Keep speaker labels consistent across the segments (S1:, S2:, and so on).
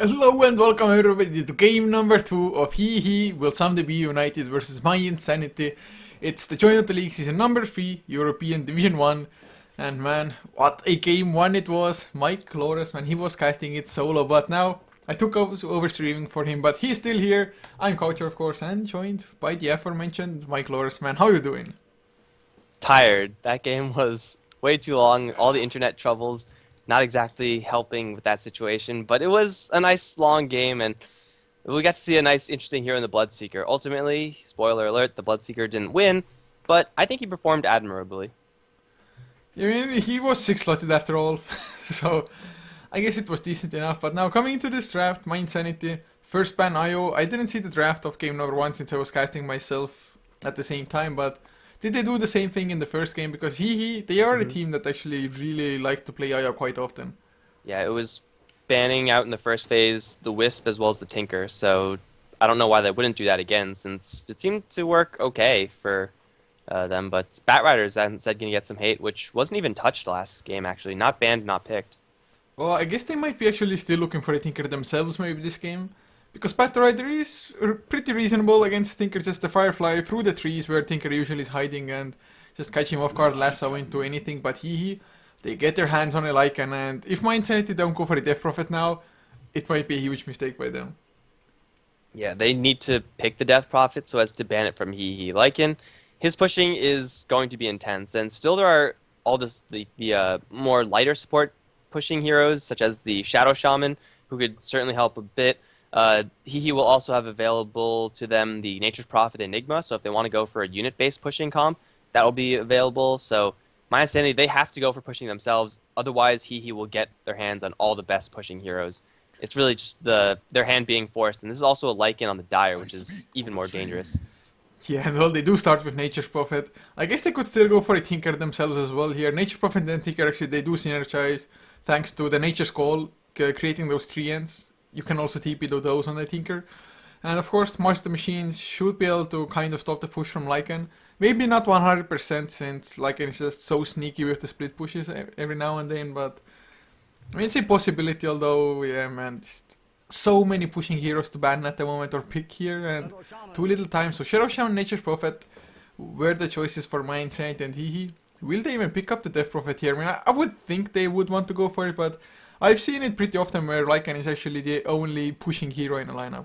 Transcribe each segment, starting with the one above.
S1: Hello and welcome everybody to game number 2 of HEHE Will Someday Be United versus myInsanity. It's the Join of the League season number 3, European Division 1. And man, what a game 1 it was. Mike Lores, man, he was casting it solo, but now I took over streaming for him, but he's still here. I'm Coucher, of course, and joined by the aforementioned Mike Lores. Man, how you doing?
S2: Tired. That game was way too long. All the internet troubles not exactly helping with that situation, but it was a nice long game, and we got to see a nice, interesting hero in the Bloodseeker. Ultimately, spoiler alert, the Bloodseeker didn't win, but I think he performed admirably.
S1: I mean, he was 6-slotted after all, so I guess it was decent enough. But now coming into this draft, myInsanity, first ban IO. I didn't see the draft of game number 1 since I was casting myself at the same time, but did they do the same thing in the first game? Because they are a team that actually really like to play IO quite often.
S2: Yeah, it was banning out in the first phase the Wisp as well as the Tinker, so I don't know why they wouldn't do that again, since it seemed to work okay for them. But Batrider's said going to get some hate, which wasn't even touched last game, actually. Not banned, not picked.
S1: Well, I guess they might be actually still looking for a Tinker themselves maybe this game. Because Batrider is pretty reasonable against Tinker, just the Firefly through the trees where Tinker usually is hiding and just catch him off guard, lasso into anything but HEHE. They get their hands on a Lycan, and if myInsanity don't go for a Death Prophet now, it might be a huge mistake by them.
S2: Yeah, they need to pick the Death Prophet so as to ban it from HEHE. Lycan, his pushing is going to be intense, and still there are all the more lighter support pushing heroes, such as the Shadow Shaman, who could certainly help a bit. HEHE will also have available to them the Nature's Prophet Enigma, so if they want to go for a unit-based pushing comp, that will be available. So myInsanity, they have to go for pushing themselves, otherwise HEHE will get their hands on all the best pushing heroes. It's really just their hand being forced, and this is also a Lycan on the Dire, which is even more dangerous.
S1: Yeah, and well, they do start with Nature's Prophet. I guess they could still go for a Tinker themselves as well here. Nature's Prophet and Tinker, actually, they do synergize thanks to the Nature's Call, creating those 3 ends. You can also TP those on the Tinker. And of course, Master Machines should be able to kind of stop the push from Lycan. Maybe not 100% since Lycan is just so sneaky with the split pushes every now and then, but I mean, it's a possibility, although, yeah, man, just so many pushing heroes to ban at the moment or pick here, and too little time. So Shadow Shaman and Nature's Prophet were the choices for myInsanity and HEHE. Will they even pick up the Death Prophet here? I mean, I would think they would want to go for it, but I've seen it pretty often where Lycan is actually the only pushing hero in a lineup.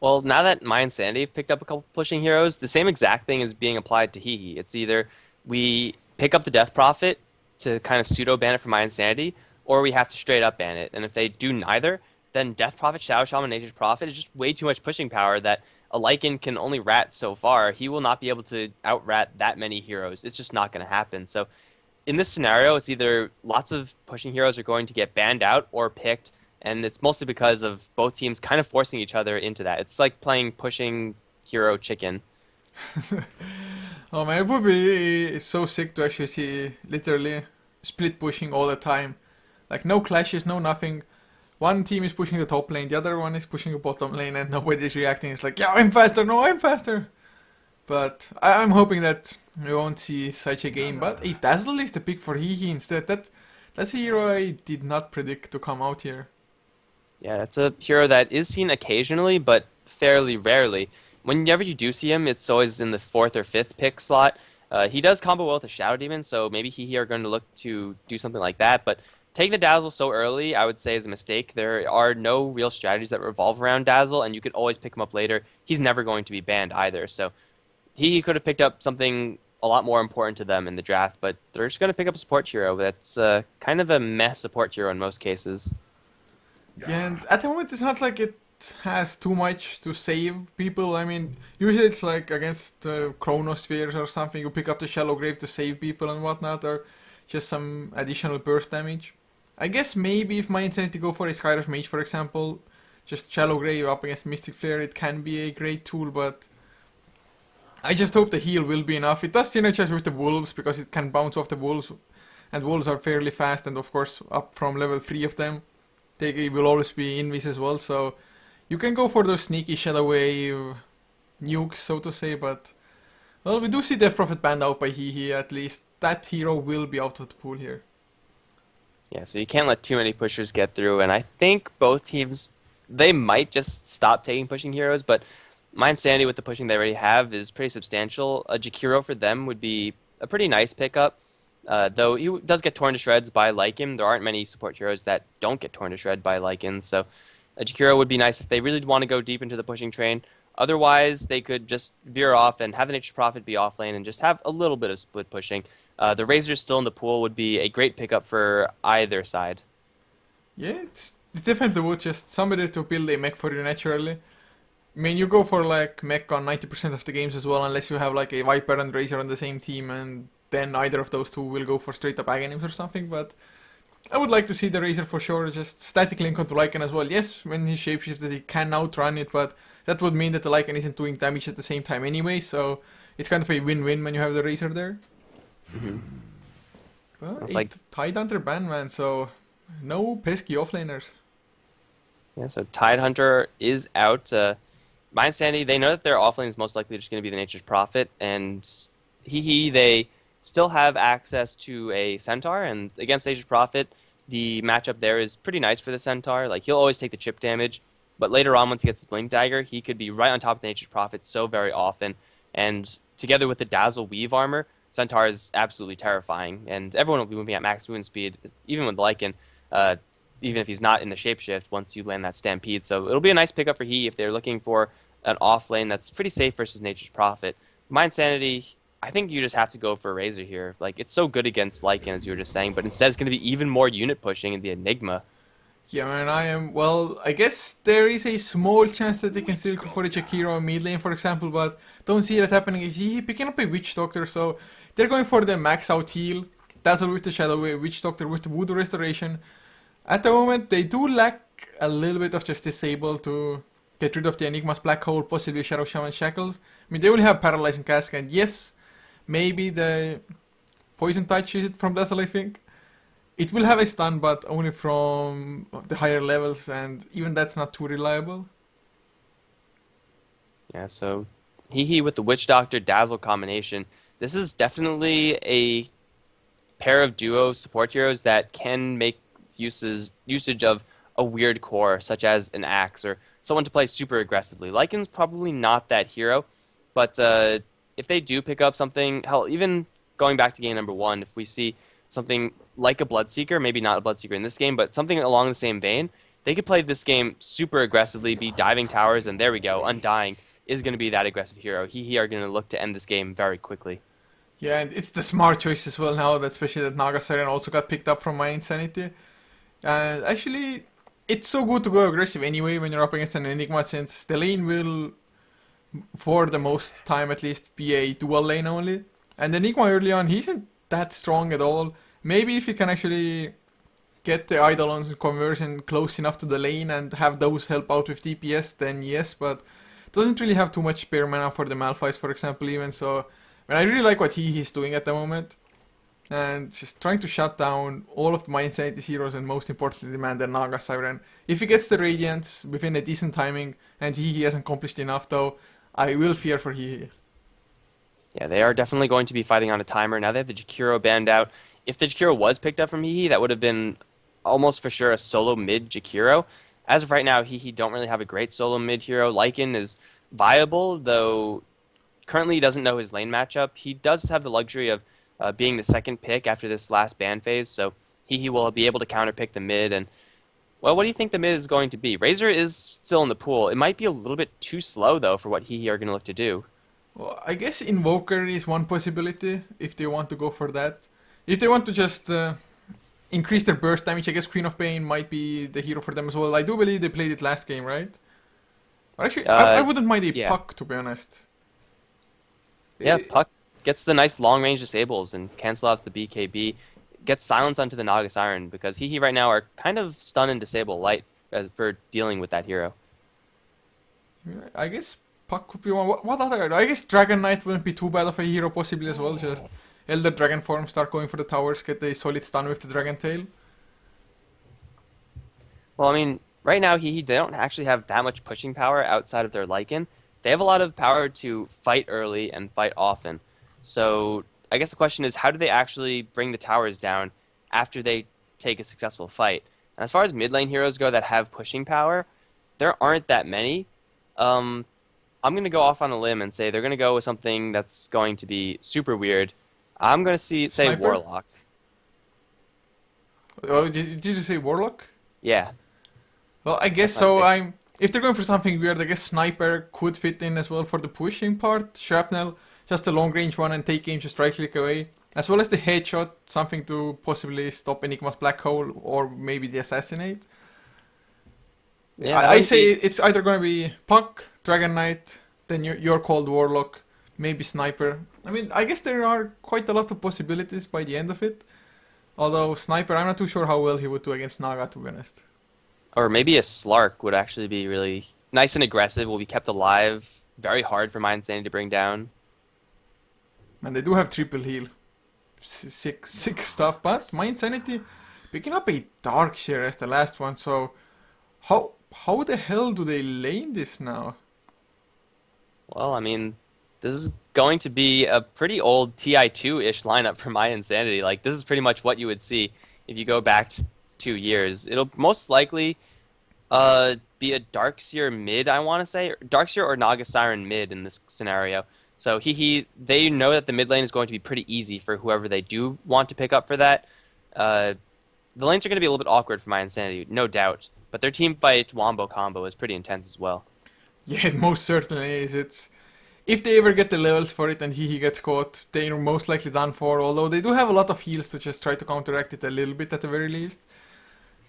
S2: Well, now that myInsanity picked up a couple pushing heroes, the same exact thing is being applied to HEHE. It's either we pick up the Death Prophet to kind of pseudo-ban it from myInsanity, or we have to straight up ban it. And if they do neither, then Death Prophet, Shadow Shaman, Nature's Prophet is just way too much pushing power that a Lycan can only rat so far. He will not be able to out-rat that many heroes. It's just not going to happen. So in this scenario, it's either lots of pushing heroes are going to get banned out or picked, and it's mostly because of both teams kind of forcing each other into that. It's like playing pushing hero chicken.
S1: Oh man, it would be so sick to actually see literally split pushing all the time. Like no clashes, no nothing. One team is pushing the top lane, the other one is pushing the bottom lane, and nobody's reacting. It's like, yeah, I'm faster, no, I'm faster. But I'm hoping that we won't see such a game. But a Dazzle is the pick for HEHE instead. That's a hero I did not predict to come out here.
S2: Yeah, it's a hero that is seen occasionally, but fairly rarely. Whenever you do see him, it's always in the 4th or 5th pick slot. He does combo well with the Shadow Demon, so maybe HEHE are going to look to do something like that. But taking the Dazzle so early, I would say, is a mistake. There are no real strategies that revolve around Dazzle, and you could always pick him up later. He's never going to be banned either, so he could have picked up something a lot more important to them in the draft, but they're just going to pick up a support hero that's kind of a mess support hero in most cases.
S1: Yeah, and at the moment it's not like it has too much to save people. I mean, usually it's like against Chronospheres or something, you pick up the Shallow Grave to save people and whatnot, or just some additional burst damage. I guess maybe if myInsanity go for a Skyrush Mage, for example, just Shallow Grave up against Mystic Flare, it can be a great tool, but I just hope the heal will be enough. It does synergize with the Wolves because it can bounce off the Wolves, and Wolves are fairly fast, and of course up from level 3 of them. They will always be invis as well, so you can go for those sneaky Shadow Wave nukes, so to say, but well, we do see Death Prophet banned out by HEHE at least. That hero will be out of the pool here.
S2: Yeah, so you can't let too many pushers get through, and I think both teams they might just stop taking pushing heroes, but myInsanity with the pushing they already have is pretty substantial. A Jakiro for them would be a pretty nice pickup, though he does get torn to shreds by Lycan. There aren't many support heroes that don't get torn to shred by Lycans, so a Jakiro would be nice if they really want to go deep into the pushing train. Otherwise, they could just veer off and have the Nature's Prophet be off lane and just have a little bit of split pushing. The Razor still in the pool would be a great pickup for either side.
S1: Yeah, it definitely would just somebody to build a mech for you naturally. I mean, you go for like mech on 90% of the games as well, unless you have like a Viper and Razor on the same team, and then either of those two will go for straight up Aghanims or something. But I would like to see the Razor for sure, just static link onto Lycan as well. Yes, when he shapeshifted, he can outrun it, but that would mean that the Lycan isn't doing damage at the same time anyway, so it's kind of a win-win when you have the Razor there. Well,
S2: It's like
S1: it's Tidehunter ban, man, so no pesky offlaners.
S2: yeah, so Tidehunter is out. myInsanity, they know that their offlane is most likely just going to be the Nature's Prophet, and HEHE, they still have access to a Centaur, and against Nature's Prophet, the matchup there is pretty nice for the Centaur. Like, he'll always take the chip damage, but later on, once he gets his Blink Dagger, he could be right on top of the Nature's Prophet so very often, and together with the Dazzle Weave armor, Centaur is absolutely terrifying, and everyone will be moving at max movement speed, even with Lycan. Uh, even if he's not in the shapeshift once you land that Stampede. So it'll be a nice pickup for he if they're looking for an off lane that's pretty safe versus Nature's Prophet. myInsanity, I think you just have to go for Razor here. Like, it's so good against Lycan, as you were just saying, but instead it's going to be even more unit pushing in the Enigma.
S1: Yeah, man, well, I guess there is a small chance that they can still go for a Jakiro mid lane, for example, but don't see that happening. Is he picking up a Witch Doctor, so they're going for the max out heal. Dazzle with the Shadow Wave, Witch Doctor with the Voodoo Restoration. At the moment, they do lack a little bit of just Disable to get rid of the Enigma's Black Hole, possibly Shadow Shaman Shackles. I mean, they only have Paralyzing Cask, and yes, maybe the Poison Touch is it from Dazzle, I think. It will have a stun, but only from the higher levels, and even that's not too reliable.
S2: Yeah, so HEHE with the Witch Doctor Dazzle combination. This is definitely a pair of duo support heroes that can make usage of a weird core, such as an Axe or someone to play super aggressively. Lycan's probably not that hero, but if they do pick up something, hell, even going back to game number one, if we see something like a Bloodseeker, maybe not a Bloodseeker in this game, but something along the same vein, they could play this game super aggressively, be diving towers, and there we go, Undying is going to be that aggressive hero. HEHE are going to look to end this game very quickly.
S1: Yeah, and it's the smart choice as well now, that especially that Naga Siren also got picked up from myInsanity. And actually, it's so good to go aggressive anyway when you're up against an Enigma, since the lane will, for the most time at least, be a dual lane only. And Enigma early on, he isn't that strong at all. Maybe if you can actually get the Eidolons conversion close enough to the lane and have those help out with DPS, then yes, but doesn't really have too much spare mana for the Malphite, for example, even. So, I really like what he's doing at the moment. And just trying to shut down all of myInsanity's heroes, and most importantly, demand the Naga Siren. If he gets the Radiant within a decent timing, and he hasn't accomplished enough though, I will fear for he.
S2: Yeah, they are definitely going to be fighting on a timer. Now they have the Jakiro banned out. If the Jakiro was picked up from HEHE, that would have been almost for sure a solo mid Jakiro. As of right now, HEHE don't really have a great solo mid hero. Lycan is viable, though currently he doesn't know his lane matchup. He does have the luxury of being the second pick after this last ban phase, so HEHE will be able to counterpick the mid. And well, what do you think the mid is going to be? Razor is still in the pool. It might be a little bit too slow though for what HEHE are going to look to do.
S1: Well, I guess Invoker is one possibility if they want to go for that. If they want to just increase their burst damage, I guess Queen of Pain might be the hero for them as well. I do believe they played it last game, right? Or actually, I wouldn't mind a
S2: yeah.
S1: Puck, to be honest.
S2: Yeah, Puck gets the nice long-range disables and cancel out the BKB. Gets silence onto the Naga Siren because HEHE right now are kind of stun and disable light for dealing with that hero.
S1: I guess Puck could be one. What other? I guess Dragon Knight wouldn't be too bad of a hero possibly as well. Just Elder Dragon form, start going for the towers, get a solid stun with the Dragon Tail.
S2: Well, I mean, right now HEHE, they don't actually have that much pushing power outside of their Lycan. They have a lot of power to fight early and fight often. So I guess the question is, how do they actually bring the towers down after they take a successful fight. And as far as mid lane heroes go that have pushing power, there aren't that many. I'm going to go off on a limb and say they're going to go with something that's going to be super weird. I'm going to say
S1: Sniper?
S2: Warlock.
S1: Oh, did you say Warlock?
S2: Yeah.
S1: Well, I guess
S2: That's my
S1: so.
S2: pick.
S1: If they're going for something weird, I guess Sniper could fit in as well for the pushing part. Shrapnel, just a long range one and take aim just right click away. As well as the headshot, something to possibly stop Enigma's black hole or maybe the assassinate.
S2: Yeah,
S1: I say it's either going to be Puck, Dragon Knight, then you're called Warlock, maybe Sniper. I mean, I guess there are quite a lot of possibilities by the end of it. Although Sniper, I'm not too sure how well he would do against Naga, to be honest.
S2: Or maybe a Slark would actually be really nice and aggressive, will be kept alive, very hard for myInsanity to bring down.
S1: And they do have triple heal. Sick stuff, but myInsanity picking up a Darkseer as the last one, so how the hell do they lane this now?
S2: Well, I mean, this is going to be a pretty old TI2-ish lineup for myInsanity. Like, this is pretty much what you would see if you go back 2 years. It'll most likely be a Darkseer mid, I want to say. Darkseer or Naga Siren mid in this scenario. So they know that the mid lane is going to be pretty easy for whoever they do want to pick up for that. The lanes are going to be a little bit awkward for myInsanity, no doubt. But their team fight Wombo combo is pretty intense as well.
S1: Yeah, it most certainly is. It's if they ever get the levels for it and he gets caught, they're most likely done for. Although they do have a lot of heals to just try to counteract it a little bit at the very least.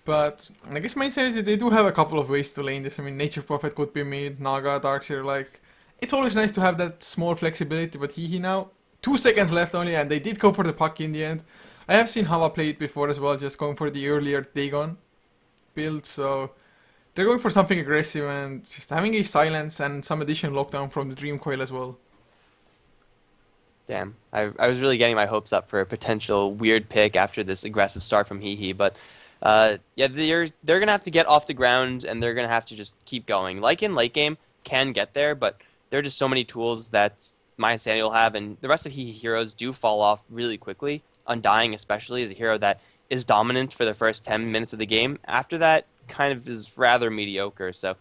S1: But I guess myInsanity, they do have a couple of ways to lane this. I mean, Nature Prophet could be mid, Naga, Darkseer, like... It's always nice to have that small flexibility, but HEHE now, 2 seconds left only, and they did go for the Puck in the end. I have seen Hava play it before as well, just going for the earlier Dagon build, so... They're going for something aggressive and just having a silence and some additional lockdown from the Dream Coil as well.
S2: Damn, I was really getting my hopes up for a potential weird pick after this aggressive start from HEHE, but yeah, they're gonna have to get off the ground and they're gonna have to just keep going. Like in late game, can get there, but there are just so many tools that myInsanity will have, and the rest of HEHE heroes do fall off really quickly. Undying especially is a hero that is dominant for the first 10 minutes of the game. After that, kind of is rather mediocre. So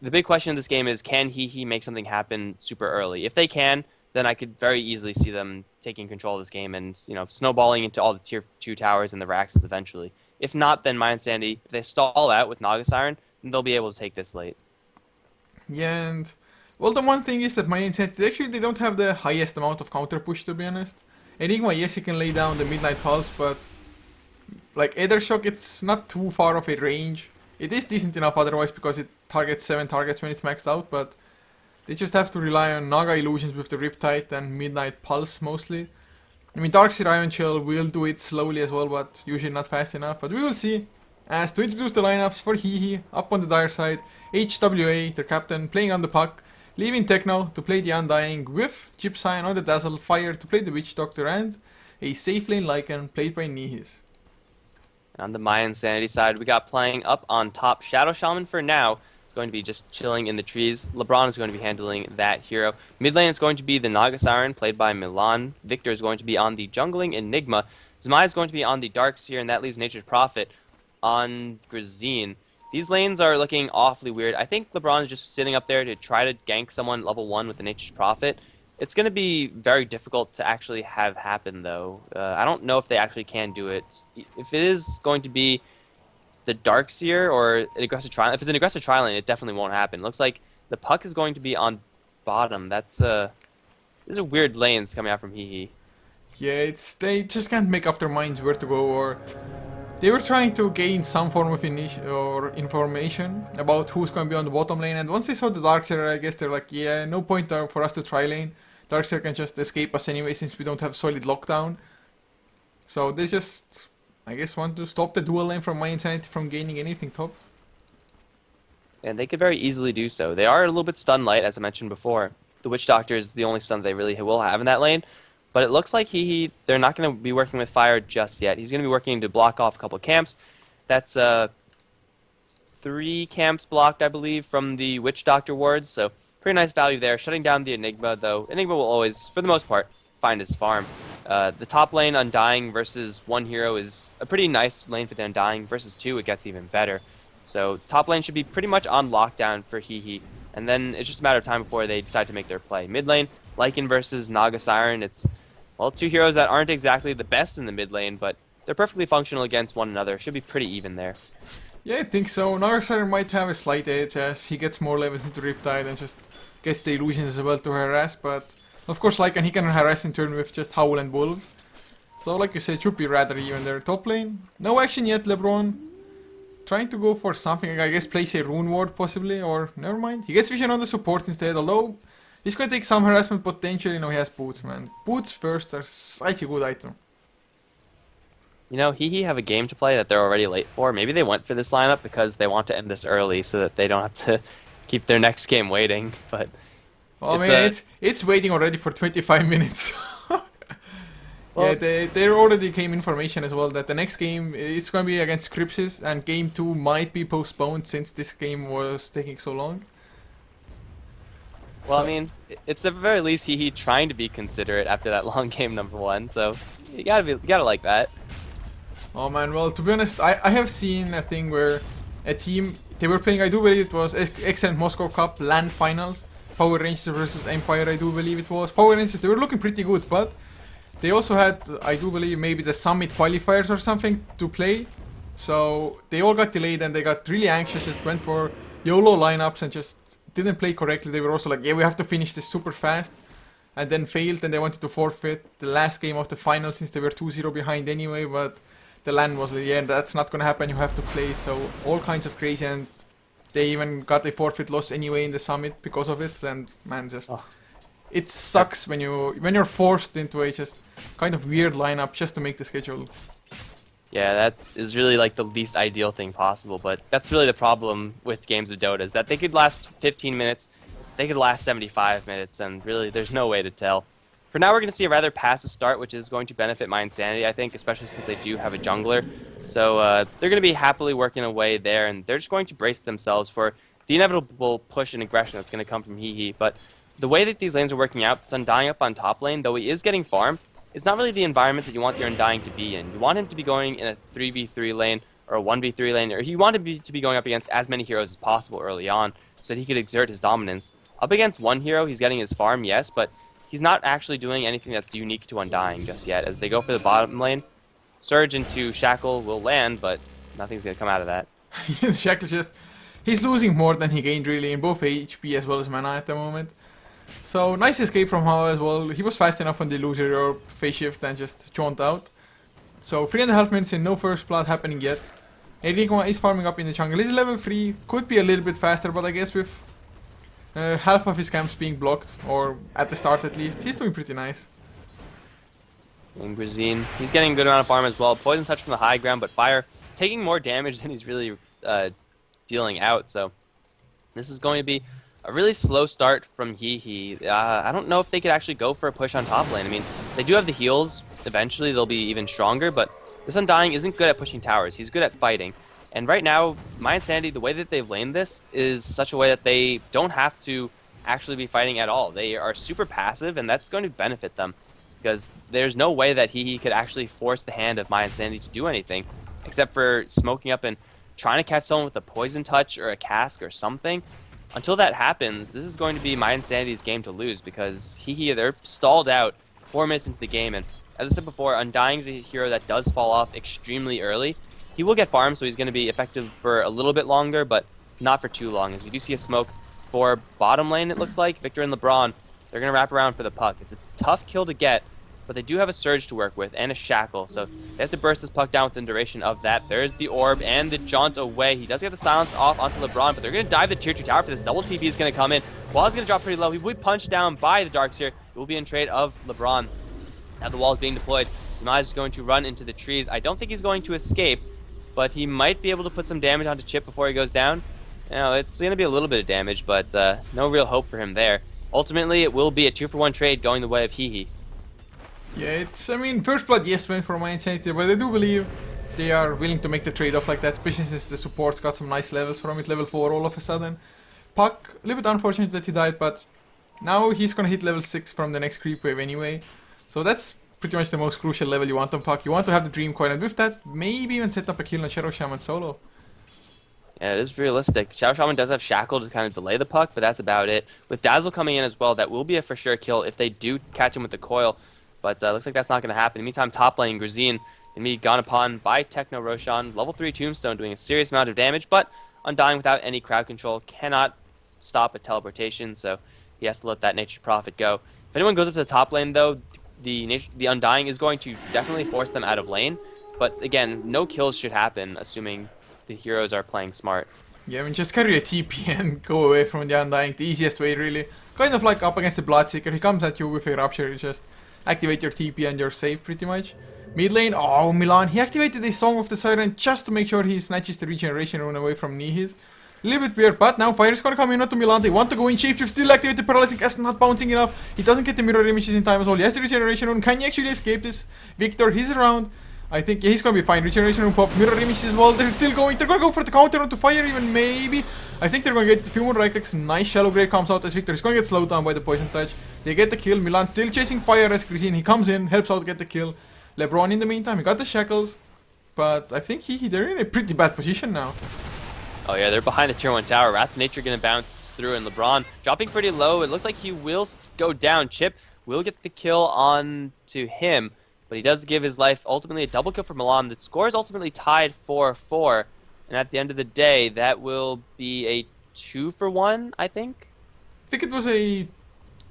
S2: the big question in this game is, can HEHE make something happen super early? If they can, then I could very easily see them taking control of this game and, you know, snowballing into all the tier 2 towers and the Raxes eventually. If not, then myInsanity, if they stall out with Naga Siren, then they'll be able to take this late.
S1: Yeah, and... Well, the one thing is that myInsanity, actually they don't have the highest amount of counter push, to be honest. Enigma, yes, he can lay down the Midnight Pulse, but... Like, Aether Shock, it's not too far of a range. It is decent enough otherwise, because it targets 7 targets when it's maxed out, but... They just have to rely on Naga Illusions with the Riptide and Midnight Pulse, mostly. I mean, Darkseer Ion Shell will do it slowly as well, but usually not fast enough. But we will see. As to introduce the lineups for HEHE, up on the dire side, HWA, their captain, playing on the Puck, leaving Techno to play the Undying, with Gypsine on the Dazzle, Fire to play the Witch Doctor, and a safe lane Lycan played by Nihis.
S2: On the myInsanity side, we got playing up on top Shadow Shaman for now. It's going to be just chilling in the trees. LeBron is going to be handling that hero. Mid lane is going to be the Naga Siren, played by Milan. Victor is going to be on the jungling Enigma. Zmai is going to be on the Darkseer, and that leaves Nature's Prophet on Grazine. These lanes are looking awfully weird. I think LeBron is just sitting up there to try to gank someone level 1 with the Nature's Prophet. It's going to be very difficult to actually have happen, though. I don't know if they actually can do it. If it is going to be the Darkseer or an aggressive tri-lane, if it's an aggressive tri-lane, it definitely won't happen. Looks like the Puck is going to be on bottom. These are weird lanes coming out from HEHE.
S1: Yeah, they just can't make up their minds where to go, or... They were trying to gain some form of information about who's going to be on the bottom lane, and once they saw the Darkseer, I guess they're like, yeah, no point for us to try lane. Darkseer can just escape us anyway since we don't have solid lockdown. So they just, I guess, want to stop the dual lane from myInsanity from gaining anything top.
S2: And they could very easily do so. They are a little bit stun light, as I mentioned before. The Witch Doctor is the only stun they really will have in that lane. But it looks like they're not going to be working with Fire just yet. He's going to be working to block off a couple of camps. That's 3 camps blocked, I believe, from the Witch Doctor wards. So pretty nice value there. Shutting down the Enigma, though. Enigma will always, for the most part, find his farm. The top lane Undying versus one hero is a pretty nice lane for the Undying. Versus two, it gets even better. So top lane should be pretty much on lockdown for HEHE, and then it's just a matter of time before they decide to make their play. Mid lane, Lycan versus Naga Siren. It's, well, two heroes that aren't exactly the best in the mid lane, but they're perfectly functional against one another. Should be pretty even there.
S1: Yeah, I think so. Naga Siren might have a slight edge as he gets more levels into Riptide and just gets the illusions as well to harass, but of course Lycan, he can harass in turn with just Howl and Wolf. So like you said, it should be rather even there. Top lane, no action yet. LeBron trying to go for something, I guess place a Rune Ward possibly, or never mind. He gets vision on the support instead, although he's going to take some harassment potentially. You know, he has boots, man. Boots first are such a good item.
S2: You know, HEHE have a game to play that they're already late for. Maybe they went for this lineup because they want to end this early so that they don't have to keep their next game waiting. But
S1: well, man, it's waiting already for 25 minutes. Well, yeah, there already came information as well that the next game, it's going to be against Crypsis, and game 2 might be postponed since this game was taking so long.
S2: Well, I mean, it's at the very least HEHE trying to be considerate after that long game number 1, so you gotta like that.
S1: Oh man, well, to be honest, I have seen a thing where a team, they were playing, I do believe it was Excellent Moscow Cup LAN Finals, Power Rangers versus Empire, I do believe it was. Power Rangers, they were looking pretty good, but they also had, I do believe, maybe the Summit qualifiers or something to play. So they all got delayed and they got really anxious, just went for YOLO lineups and just didn't play correctly. They were also like, yeah, we have to finish this super fast. And then failed and they wanted to forfeit the last game of the final since they were 2-0 behind anyway. But the LAN was like, yeah, that's not going to happen, you have to play. So all kinds of crazy, and they even got a forfeit loss anyway in the Summit because of it. And man, just... Oh. It sucks when you're forced into a just kind of weird lineup just to make the schedule.
S2: Yeah, that is really like the least ideal thing possible, but that's really the problem with games of Dota, is that they could last 15 minutes, they could last 75 minutes, and really there's no way to tell. For now, we're going to see a rather passive start, which is going to benefit myInsanity, I think, especially since they do have a jungler. So they're going to be happily working away there, and they're just going to brace themselves for the inevitable push and aggression that's going to come from HEHE. But the way that these lanes are working out, this Undying up on top lane, though he is getting farm, it's not really the environment that you want your Undying to be in. You want him to be going in a 3v3 lane or a 1v3 lane, or you want him to be going up against as many heroes as possible early on so that he could exert his dominance. Up against one hero, he's getting his farm, yes, but he's not actually doing anything that's unique to Undying just yet. As they go for the bottom lane, Surge into Shackle will land, but nothing's going to come out of that.
S1: Shackle just... He's losing more than he gained really in both HP as well as mana at the moment. So, nice escape from Hao as well. He was fast enough on the illusory or phase shift and just jaunt out. So, 3.5 minutes in, no first blood happening yet. Enrico is farming up in the jungle. He's level 3, could be a little bit faster, but I guess with half of his camps being blocked, or at the start at least, he's doing pretty nice.
S2: And Grazine, he's getting a good amount of farm as well. Poison touch from the high ground, but fire taking more damage than he's really dealing out. So, this is going to be a really slow start from HEHE. I don't know if they could actually go for a push on top lane. I mean, they do have the heals. Eventually, they'll be even stronger, but this Undying isn't good at pushing towers. He's good at fighting. And right now, myInsanity, the way that they've laned this is such a way that they don't have to actually be fighting at all. They are super passive, and that's going to benefit them, because there's no way that HEHE could actually force the hand of myInsanity to do anything, except for smoking up and trying to catch someone with a poison touch or a cask or something. Until that happens, this is going to be myInsanity's game to lose, because HEHE, they're stalled out 4 minutes into the game, and as I said before, Undying is a hero that does fall off extremely early. He will get farm, so he's going to be effective for a little bit longer, but not for too long, as we do see a smoke for bottom lane, it looks like. Victor and LeBron, they're going to wrap around for the puck. It's a tough kill to get, but they do have a Surge to work with and a Shackle, so they have to burst this puck down within duration of that. There's the orb and the jaunt away. He does get the silence off onto LeBron, but they're going to dive the tier 2 tower for this. Double TP is going to come in. Wall is going to drop pretty low. He will be punched down by the Darks here. It will be in trade of LeBron. Now the wall is being deployed. Demise is going to run into the trees. I don't think he's going to escape, but he might be able to put some damage onto Chip before he goes down. Now, it's going to be a little bit of damage, but no real hope for him there. Ultimately, it will be a 2-for-1 trade going the way of HEHE.
S1: Yeah, it's, I mean, first blood, yes, went for myInsanity, but I do believe they are willing to make the trade-off like that, especially since the support's got some nice levels from it, level 4 all of a sudden. Puck, a little bit unfortunate that he died, but now he's gonna hit level 6 from the next creep wave anyway. So that's pretty much the most crucial level you want on puck. You want to have the Dream Coil, and with that, maybe even set up a kill on Shadow Shaman solo.
S2: Yeah, it is realistic. Shadow Shaman does have Shackle to kind of delay the puck, but that's about it. With Dazzle coming in as well, that will be a for sure kill if they do catch him with the coil. But looks like that's not going to happen. In the meantime, top lane, Grazine and be gone upon by Techno Roshan. Level 3 Tombstone doing a serious amount of damage, but Undying without any crowd control cannot stop a teleportation, so he has to let that Nature's Prophet go. If anyone goes up to the top lane, though, the Undying is going to definitely force them out of lane. But again, no kills should happen, assuming the heroes are playing smart.
S1: Yeah, I mean, just carry a TP and go away from the Undying. The easiest way, really. Kind of like up against the Bloodseeker. He comes at you with a Rupture. You just activate your TP and you're safe, pretty much. Mid lane, oh, Milan. He activated a Song of the Siren just to make sure he snatches the Regeneration Rune away from Nihis. A little bit weird, but now Fire is gonna come in onto Milan. They want to go in Shapeshift, still activate the Paralyzing Cast, not bouncing enough. He doesn't get the Mirror Images in time as well. He has the Regeneration Rune. Can he actually escape this? Victor, he's around. I think he's gonna be fine. Regeneration Rune pop, Mirror Images as well. They're still going. They're gonna go for the counter onto Fire, even maybe. I think they're gonna get a few more right clicks. Nice Shallow Grave comes out as Victor. He's gonna get slowed down by the Poison Touch. They get the kill. Milan still chasing Fire as Grazine. He comes in, helps out get the kill. LeBron in the meantime, he got the Shackles. But I think they're in a pretty bad position now.
S2: Oh yeah, they're behind the tier 1 tower. Wrath of Nature gonna bounce through, and LeBron dropping pretty low. It looks like he will go down. Chip will get the kill on to him, but he does give his life. Ultimately, a double kill for Milan. The score is ultimately tied 4-4, and at the end of the day, that will be a 2-for-1, I think.
S1: I think it was a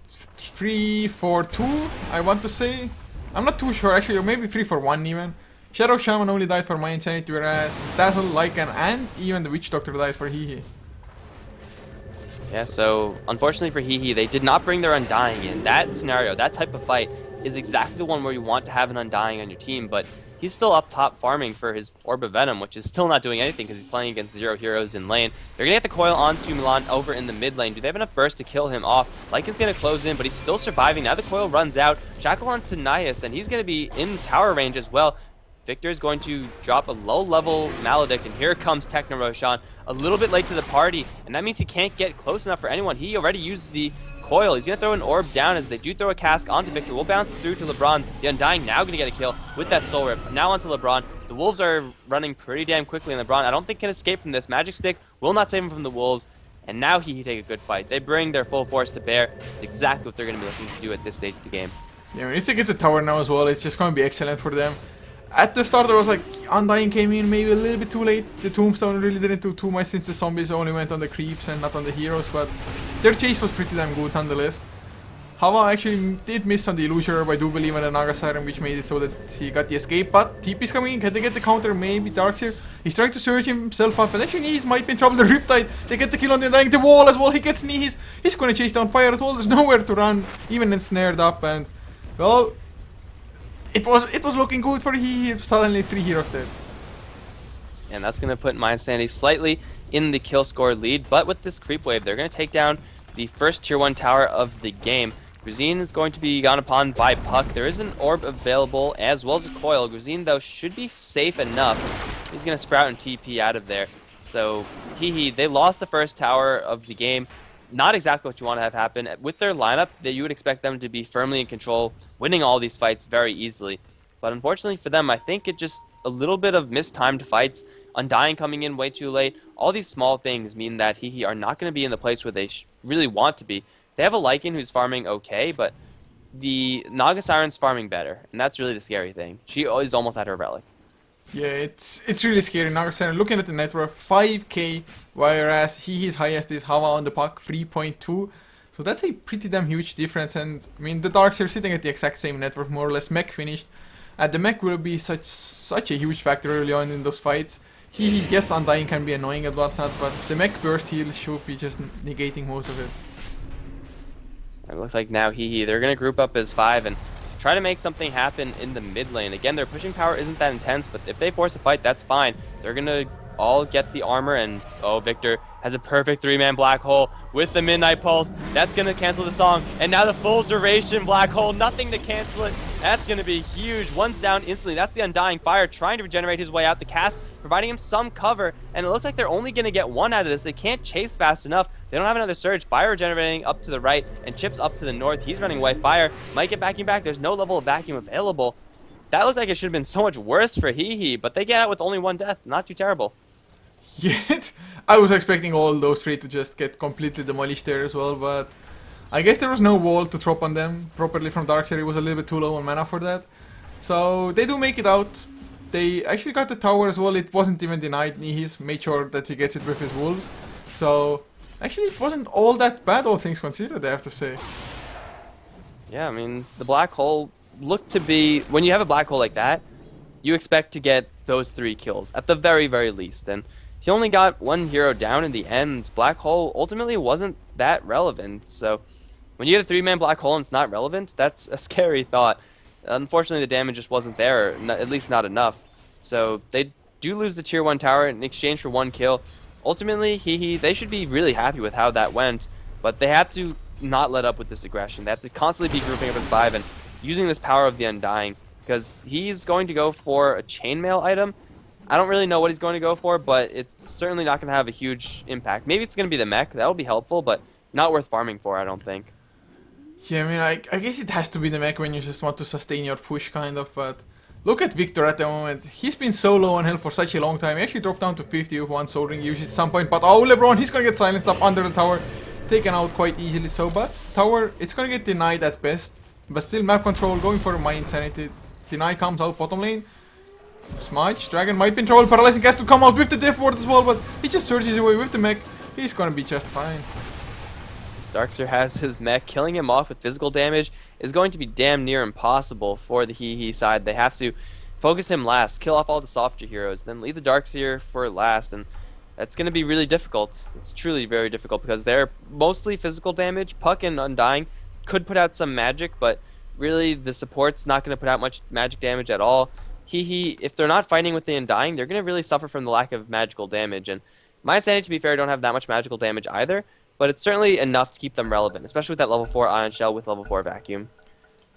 S1: 3-4-2, I want to say. I'm not too sure actually, or maybe 3-for-1 even. Shadow Shaman only died for myInsanity, whereas Dazzle, Lycan, and even the Witch Doctor died for HEHE.
S2: Yeah, so unfortunately for HEHE, they did not bring their Undying in. That scenario, that type of fight, is exactly the one where you want to have an Undying on your team, but he's still up top farming for his Orb of Venom, which is still not doing anything because he's playing against 0 heroes in lane. They're going to get the coil onto Milan over in the mid lane. Do they have enough burst to kill him off? Lycan's going to close in, but he's still surviving. Now the coil runs out. Shackle onto Nias, and he's going to be in tower range as well. Victor is going to drop a low-level Maledict, and here comes Techno Roshan, a little bit late to the party, and that means he can't get close enough for anyone. He already used the coil. He's going to throw an orb down as they do throw a cask onto Victor. We'll bounce through to LeBron. The Undying now going to get a kill with that Soul Rip. Now onto LeBron. The Wolves are running pretty damn quickly, and LeBron, I don't think, can escape from this. Magic Stick will not save him from the Wolves, and now he take a good fight. They bring their full force to bear. It's exactly what they're going to be looking to do at this stage of the game.
S1: Yeah, we need to get the tower now as well. It's just going to be excellent for them. At the start, I was like, Undying came in maybe a little bit too late. The Tombstone really didn't do too much since the zombies only went on the creeps and not on the heroes, but their chase was pretty damn good nonetheless. Hava actually did miss on the Illusion, I do believe, on the Naga Siren, which made it so that he got the escape, but TP's coming in. Can they get the counter? Maybe Darkseer. He's trying to surge himself up, and actually Nihis might be in trouble. The Riptide, they get the kill on the Undying. The wall as well, he gets Nihis. He's gonna chase down Fire as well. There's nowhere to run, even ensnared up, and well, it was looking good for HEHE. Suddenly 3 heroes dead.
S2: And that's going to put myInsanity slightly in the kill score lead, but with this creep wave, they're going to take down the first tier 1 tower of the game. Grazine is going to be gone upon by Puck. There is an orb available as well as a coil. Grazine, though, should be safe enough. He's going to sprout and TP out of there. So HEHE, they lost the first tower of the game. Not exactly what you want to have happen. With their lineup, that you would expect them to be firmly in control, winning all these fights very easily. But unfortunately for them, I think it just a little bit of mistimed fights, Undying coming in way too late. All these small things mean that HEHE are not going to be in the place where they really want to be. They have a Lycan who's farming okay, but the Naga Siren's farming better, and that's really the scary thing. She is almost at her relic.
S1: Yeah, it's really scary. Naga Siren, looking at the net worth, 5k, whereas his highest is Hava on the puck, 3.2. So that's a pretty damn huge difference, and I mean the Darks are sitting at the exact same net worth, more or less. Mech finished, and the Mech will be such a huge factor early on in those fights. Yes, Undying can be annoying and whatnot, but the Mech burst heal should be just negating most of it.
S2: It looks like now HEHE, they're going to group up as 5 and try to make something happen in the mid lane. Again, their pushing power isn't that intense, but if they force a fight, that's fine. They're going to all get the armor, and oh, Victor has a perfect 3-man black hole with the Midnight Pulse. That's going to cancel the song, and now the full duration black hole, nothing to cancel it. That's going to be huge. One's down instantly. That's the Undying Fire trying to regenerate his way out. The cask providing him some cover, and it looks like they're only going to get 1 out of this. They can't chase fast enough. They don't have another surge. Fire regenerating up to the right, and Chip's up to the north. He's running away. Fire might get vacuum back. There's no level of vacuum available. That looked like it should have been so much worse for HEHE, but they get out with only one death. Not too terrible.
S1: Yet, I was expecting all those three to just get completely demolished there as well, but I guess there was no wall to drop on them properly from Darkseer. It was a little bit too low on mana for that. So they do make it out. They actually got the tower as well. It wasn't even denied. Nihis made sure that he gets it with his wolves. So actually it wasn't all that bad, all things considered, I have to say.
S2: Yeah, I mean, the black hole looked to be... When you have a black hole like that, you expect to get those 3 kills, at the very, very least. And he only got 1 hero down in the end. Black hole ultimately wasn't that relevant. So when you get a 3-man black hole and it's not relevant, that's a scary thought. Unfortunately, the damage just wasn't there, at least not enough. So they do lose the tier 1 tower in exchange for 1 kill. Ultimately, they should be really happy with how that went, but they have to not let up with this aggression. They have to constantly be grouping up as 5 and using this power of the Undying, because he's going to go for a chainmail item. I don't really know what he's going to go for, but it's certainly not going to have a huge impact. Maybe it's going to be the mech. That'll be helpful, but not worth farming for, I don't think.
S1: Yeah, I mean, I guess it has to be the mech when you just want to sustain your push, kind of, but look at Victor at the moment. He's been so low on health for such a long time. He actually dropped down to 50 with 1 Soul Ring usage at some point, but oh, LeBron, he's gonna get silenced up under the tower. Taken out quite easily, so, but tower, it's gonna get denied at best. But still, map control, going for myInsanity. Deny comes out bottom lane. Smudge, Dragon might be in trouble. Paralyzing has to come out with the Death Ward as well, but he just surges away with the mech. He's gonna be just fine.
S2: Darkseer has his mech. Killing him off with physical damage is going to be damn near impossible for the HEHE side. They have to focus him last, kill off all the softer heroes, then leave the Darkseer for last, and that's going to be really difficult. It's truly very difficult because they're mostly physical damage. Puck and Undying could put out some magic, but really the support's not going to put out much magic damage at all. HEHE, if they're not fighting with the Undying, they're going to really suffer from the lack of magical damage, and myInsanity, to be fair, don't have that much magical damage either, but it's certainly enough to keep them relevant, especially with that level 4 Ion Shell with level 4 Vacuum.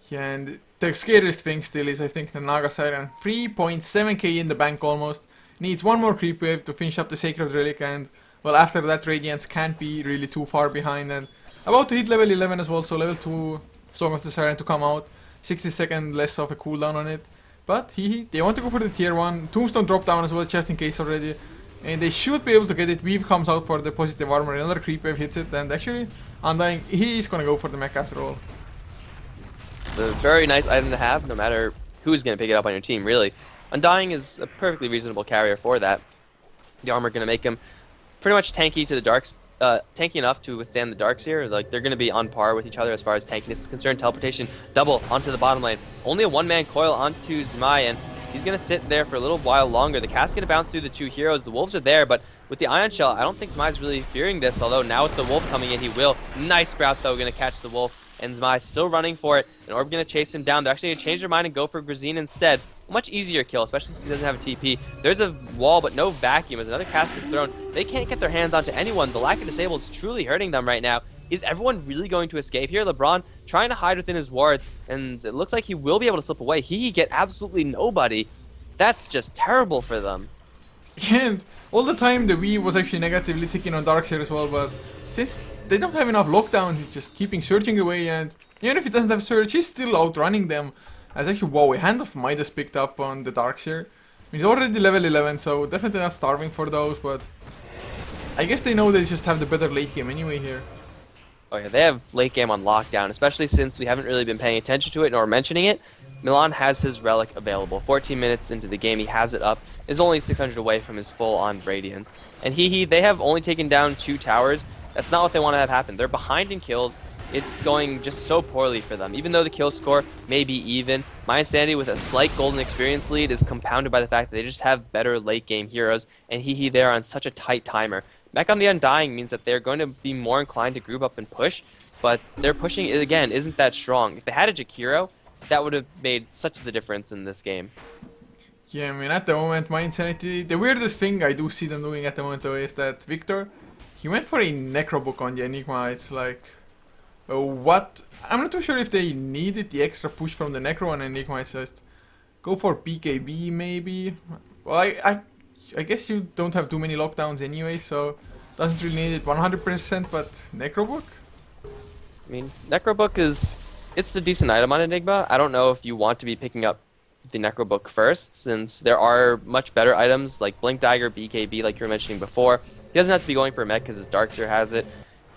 S1: Yeah, and the scariest thing still is, I think, the Naga Siren. 3.7k in the bank almost. Needs 1 more creep wave to finish up the Sacred Relic, and, well, after that, Radiance can't be really too far behind, and about to hit level 11 as well, so level 2 Song of the Siren to come out. 60 seconds less of a cooldown on it. But they want to go for the tier 1. Tombstone drop down as well, just in case already. And they should be able to get it. Weave comes out for the positive armor, another creep wave hits it, and actually, Undying, he's gonna go for the mech after all.
S2: It's a very nice item to have, no matter who's going to pick it up on your team, really. Undying is a perfectly reasonable carrier for that. The armor going to make him pretty much tanky to the darks, tanky enough to withstand the Darkseer. Like, they're going to be on par with each other as far as tankiness is concerned. Teleportation, double onto the bottom lane. Only a 1-man coil onto Zmai, and he's going to sit there for a little while longer. The cast's going to bounce through the 2 heroes. The wolves are there, but with the Ion Shell, I don't think Zmai's really fearing this, although now with the wolf coming in, he will. Nice sprout, though, going to catch the wolf. And Zmai still running for it. And Orb going to chase him down. They're actually going to change their mind and go for Grazine instead. A much easier kill, especially since he doesn't have a TP. There's a wall, but no vacuum as another cast is thrown. They can't get their hands onto anyone. The lack of disable is truly hurting them right now. Is everyone really going to escape here? LeBron trying to hide within his wards, and it looks like he will be able to slip away. He get absolutely nobody. That's just terrible for them.
S1: And all the time the Wii was actually negatively ticking on Darkseer as well, but since they don't have enough lockdown, he's just keeping surging away, and even if he doesn't have surge, he's still outrunning them. As actually, wow, a Hand of Midas picked up on the Darkseer. He's already level 11, so definitely not starving for those, but I guess they know they just have the better late game anyway here.
S2: Oh yeah, they have late game on lockdown, especially since we haven't really been paying attention to it nor mentioning it. Milan has his relic available. 14 minutes into the game, he has it up. Is only 600 away from his full-on Radiance. And they have only taken down 2 towers. That's not what they want to have happen. They're behind in kills. It's going just so poorly for them. Even though the kill score may be even, myInsanity with a slight golden experience lead is compounded by the fact that they just have better late game heroes, and they're on such a tight timer. Mech on the Undying means that they're going to be more inclined to group up and push, but their pushing, again, isn't that strong. If they had a Jakiro, that would have made such the difference in this game.
S1: Yeah, I mean, at the moment, myInsanity, the weirdest thing I do see them doing at the moment though is that Victor, he went for a Necrobook on the Enigma. It's like, what? I'm not too sure if they needed the extra push from the Necro on Enigma. It's just, go for BKB maybe? Well, I guess you don't have too many lockdowns anyway, so Doesn't really need it 100%, but Necrobook?
S2: I mean, Necrobook it's a decent item on Enigma. I don't know if you want to be picking up the Necrobook first, since there are much better items like Blink Dagger, BKB, like you were mentioning before. He doesn't have to be going for a mech because his Darkseer has it.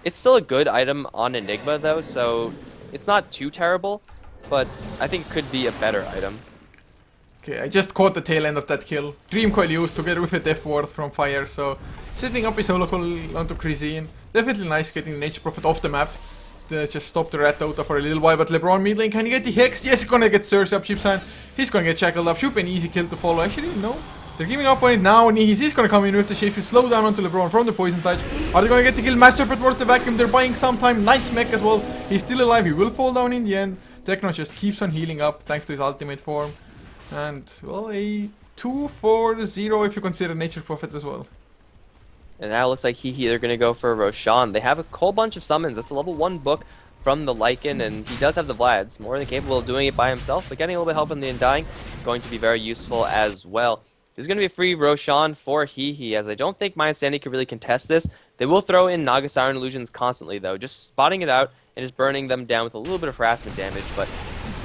S2: It's still a good item on Enigma though, so it's not too terrible, but I think it could be a better item.
S1: Okay, I just caught the tail end of that kill. Dream Coil used together with a Death Ward from Fire, so setting up his solo call onto Crizine. Definitely nice getting the Nature Prophet off the map. To just stop the Red Dota for a little while, but LeBron mid lane, can he get the Hex? Yes, he's gonna get Surge up, Chipsign. He's gonna get Shackled up, should be an easy kill to follow. Actually, no. They're giving up on it now, and he's gonna come in with the shape. Slow down onto LeBron from the Poison Touch. Are they gonna get the kill? Mass Serpent towards the vacuum, they're buying some time. Nice mech as well. He's still alive, he will fall down in the end. Techno just keeps on healing up thanks to his ultimate form. And, well, a 2-4-0 if you consider Nature Prophet as well.
S2: And now it looks like HEHE, they're going to go for Roshan. They have a whole bunch of summons. That's a level 1 book from the Lycan, and he does have the Vlads. More than capable of doing it by himself, but getting a little bit of help in the Undying going to be very useful as well. There's going to be a free Roshan for HEHE, as I don't think myInsanity can really contest this. They will throw in Naga Siren Illusions constantly, though, just spotting it out and just burning them down with a little bit of harassment damage, but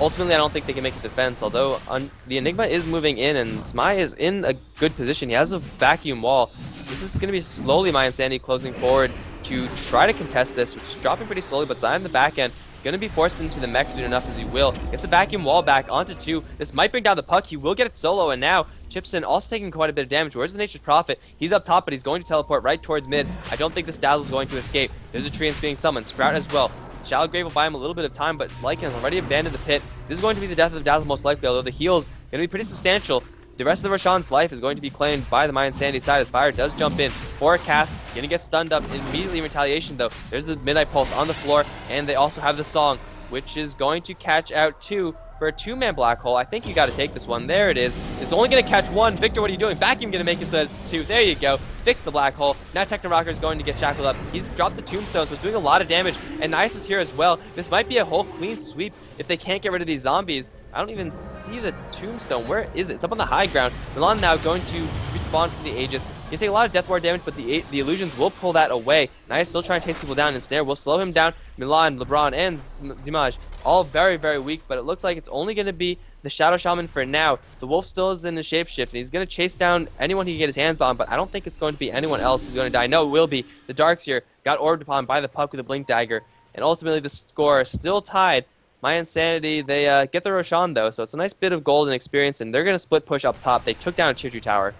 S2: ultimately I don't think they can make the defense, although the Enigma is moving in, and Zmai is in a good position. He has a vacuum wall. This is going to be slowly myInsanity closing forward to try to contest this, which is dropping pretty slowly, but Zion in the back end going to be forced into the mech soon enough as he will. Gets the vacuum wall back onto 2. This might bring down the puck. He will get it solo, and now Chipson also taking quite a bit of damage. Where's the Nature's Prophet? He's up top, but he's going to teleport right towards mid. I don't think this Dazzle is going to escape. There's a Treants being summoned. Sprout as well. Shallow Grave will buy him a little bit of time, but Lycan has already abandoned the pit. This is going to be the death of the Dazzle most likely, although the heal's going to be pretty substantial. The rest of the Roshan's life is going to be claimed by the myInsanity side as Fire does jump in for a cast. Going to get stunned up immediately in retaliation, though. There's the Midnight Pulse on the floor, and they also have the Song, which is going to catch out 2 for a 2-man black hole. I think you got to take this one. There it is. It's only going to catch 1. Victor, what are you doing? Vacuum going to make it so it's 2. There you go. Fix the black hole. Now Techno Rocker is going to get shackled up. He's dropped the tombstone, so it's doing a lot of damage. And Nice is here as well. This might be a whole clean sweep if they can't get rid of these zombies. I don't even see the tombstone. Where is it? It's up on the high ground. Milan now going to respawn from the Aegis. You can take a lot of Death Ward damage, but the illusions will pull that away. Nice still trying to chase people down, and Snare will slow him down. Milan, LeBron, and Zimaj all very, very weak, but it looks like it's only going to be the Shadow Shaman for now. The Wolf still is in the shapeshift, and he's going to chase down anyone he can get his hands on, but I don't think it's going to be anyone else who's going to die. No, it will be. The Darkseer got orbed upon by the puck with a Blink Dagger, and ultimately the score is still tied. myInsanity, they get the Roshan, though, so it's a nice bit of gold and experience, and they're going to split push up top. They took down a tier 2 tower.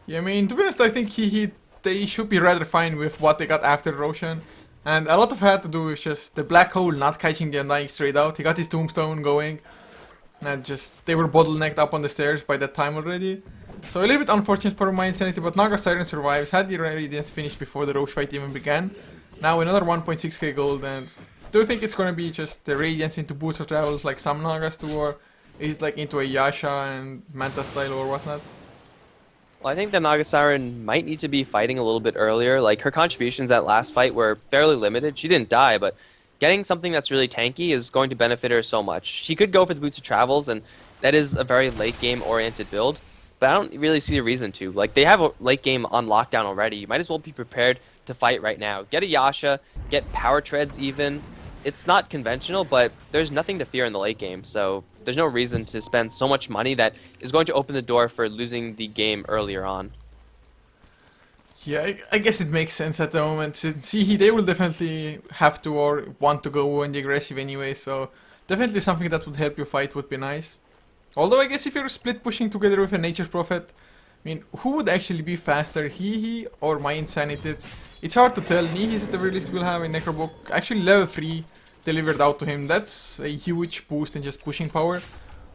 S1: Yeah, I mean, to be honest, I think they should be rather fine with what they got after Roshan. And a lot of it had to do with just the black hole not catching the Undying straight out. He got his tombstone going. And just, they were bottlenecked up on the stairs by that time already. So a little bit unfortunate for myInsanity, but Naga Siren survives. Had the Radiance finished before the Roche fight even began. Now another 1.6k gold, and do you think it's gonna be just the Radiance into Boots of Travels like some Nagas do, or is it like into a Yasha and Manta style or whatnot?
S2: Well, I think that Naga Siren might need to be fighting a little bit earlier. Like, her contributions at last fight were fairly limited. She didn't die, but getting something that's really tanky is going to benefit her so much. She could go for the Boots of Travels, and that is a very late game oriented build, but I don't really see a reason to. Like, they have a late game on lockdown already. You might as well be prepared to fight right now. Get a Yasha, get Power Treads even. It's not conventional, but there's nothing to fear in the late game, so there's no reason to spend so much money that is going to open the door for losing the game earlier on.
S1: Yeah, I guess it makes sense at the moment. Since they will definitely have to or want to go in the aggressive anyway, so definitely something that would help you fight would be nice. Although I guess if you're split pushing together with a Nature's Prophet, I mean, who would actually be faster, HEHE or myInsanity? It's hard to tell. Nihis at the very least will have a Necrobook. Actually, level 3 delivered out to him. That's a huge boost in just pushing power.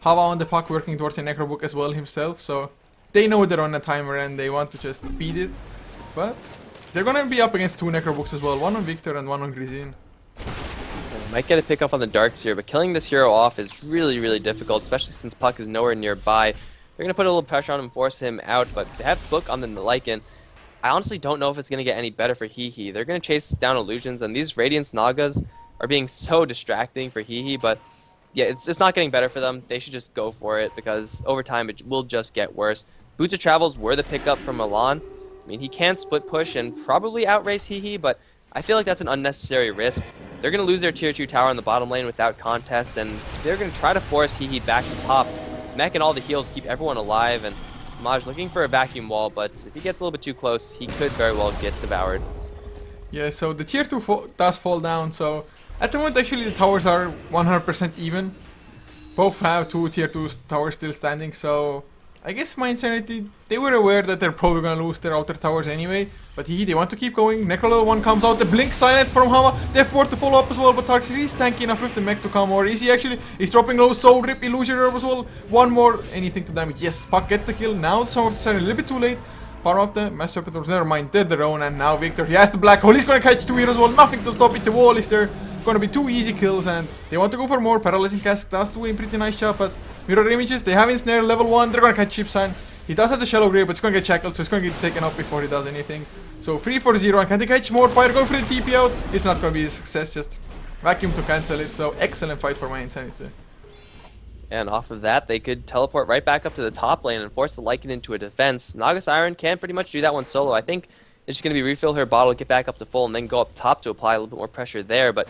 S1: Hava on the puck working towards a Necrobook as well himself, so they know they're on a timer and they want to just beat it. But they're gonna be up against 2 Necrobooks as well, one on Victor and one on Grisine.
S2: Might get a pick off on the Darkseer, but killing this hero off is really, really difficult, especially since Puck is nowhere nearby. They're going to put a little pressure on him, force him out, but they have Book on the Lycan. I honestly don't know if it's going to get any better for HEHE. They're going to chase down illusions, and these Radiance Nagas are being so distracting for HEHE, but yeah, it's not getting better for them. They should just go for it, because over time it will just get worse. Boots of Travels were the pickup from Milan, I mean, he can split push and probably outrace HeHe, but I feel like that's an unnecessary risk. They're going to lose their tier 2 tower in the bottom lane without contest, and they're going to try to force HeHe back to top, mech and all the heals to keep everyone alive, and Maj looking for a vacuum wall, but if he gets a little bit too close, he could very well get devoured.
S1: Yeah, so the tier 2 does fall down, so at the moment actually the towers are 100% even. Both have 2 tier 2 towers still standing, so I guess myInsanity, they were aware that they're probably gonna lose their outer towers anyway, but they want to keep going. Necro level 1 comes out, the blink silence from Hama, they have 4 to follow up as well, but Tarkir is tanky enough with the mech to come, or is he actually? He's dropping low, soul rip, illusion herb as well, 1 more, anything to damage. Yes, Puck gets the kill, now Song of the Siren a little bit too late. Farm up the Mass Serpent, never mind, dead their own, and now Victor, he has the black hole, he's gonna catch 2 here as well, nothing to stop it, the wall is there. Gonna be 2 easy kills, and they want to go for more. Paralyzing Cask does do a pretty nice job, but mirror images, they have Ensnare level 1, they're gonna catch Chipsan. He does have the Shallow Grave, but it's gonna get shackled, so it's gonna get taken up before he does anything. So 3-4-0, and can they catch more fire? Going for the TP out, it's not gonna be a success, just vacuum to cancel it, so excellent fight for myInsanity.
S2: And off of that, they could teleport right back up to the top lane and force the Lycan into a defense. Naga Siren can pretty much do that one solo. I think it's just going to be refill her bottle, get back up to full, and then go up top to apply a little bit more pressure there. But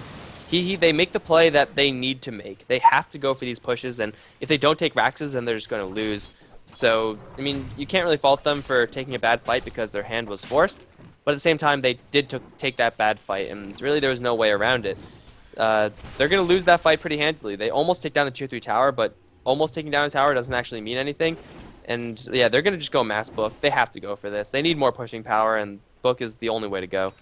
S2: they make the play that they need to make. They have to go for these pushes, and if they don't take Raxes, then they're just going to lose. So, I mean, you can't really fault them for taking a bad fight because their hand was forced. But at the same time, they did take that bad fight, and really there was no way around it. They're going to lose that fight pretty handily. They almost take down the tier 3 tower, but almost taking down a tower doesn't actually mean anything. And yeah, they're going to just go mass book. They have to go for this. They need more pushing power, and book is the only way to go.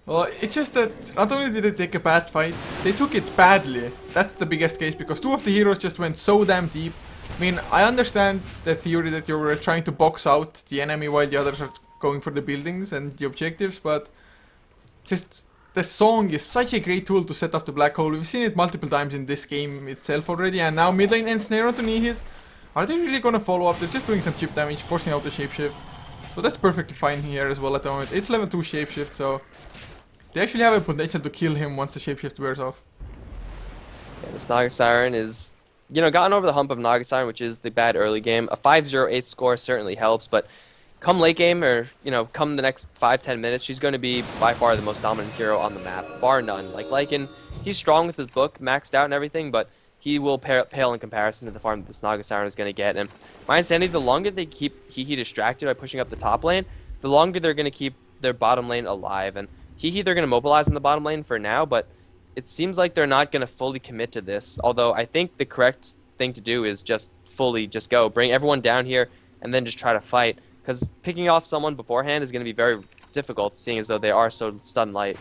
S1: Well, it's just that not only did they take a bad fight, they took it badly. That's the biggest case, because 2 of the heroes just went so damn deep. I mean, I understand the theory that you're trying to box out the enemy while the others are going for the buildings and the objectives, but just the song is such a great tool to set up the black hole. We've seen it multiple times in this game itself already, and now mid lane Ensnare onto Nihis. Are they really gonna follow up? They're just doing some chip damage, forcing out the shapeshift. So that's perfectly fine here as well at the moment. It's level 2 shapeshift, so they actually have a potential to kill him once the shapeshift wears off.
S2: Yeah, this Naga Siren is, gotten over the hump of Naga Siren, which is the bad early game. A 5-0-8 score certainly helps, but come late game, or, come the next 5-10 minutes, she's going to be by far the most dominant hero on the map, bar none. Like Lycan, he's strong with his book, maxed out and everything, but he will pale in comparison to the farm that this Naga Siren is going to get. And myInsanity, the longer they keep HeHe distracted by pushing up the top lane, the longer they're going to keep their bottom lane alive. And HeHe, they're going to mobilize in the bottom lane for now, but it seems like they're not going to fully commit to this. Although I think the correct thing to do is just go. Bring everyone down here and then just try to fight. Because picking off someone beforehand is going to be very difficult, seeing as though they are so stun light.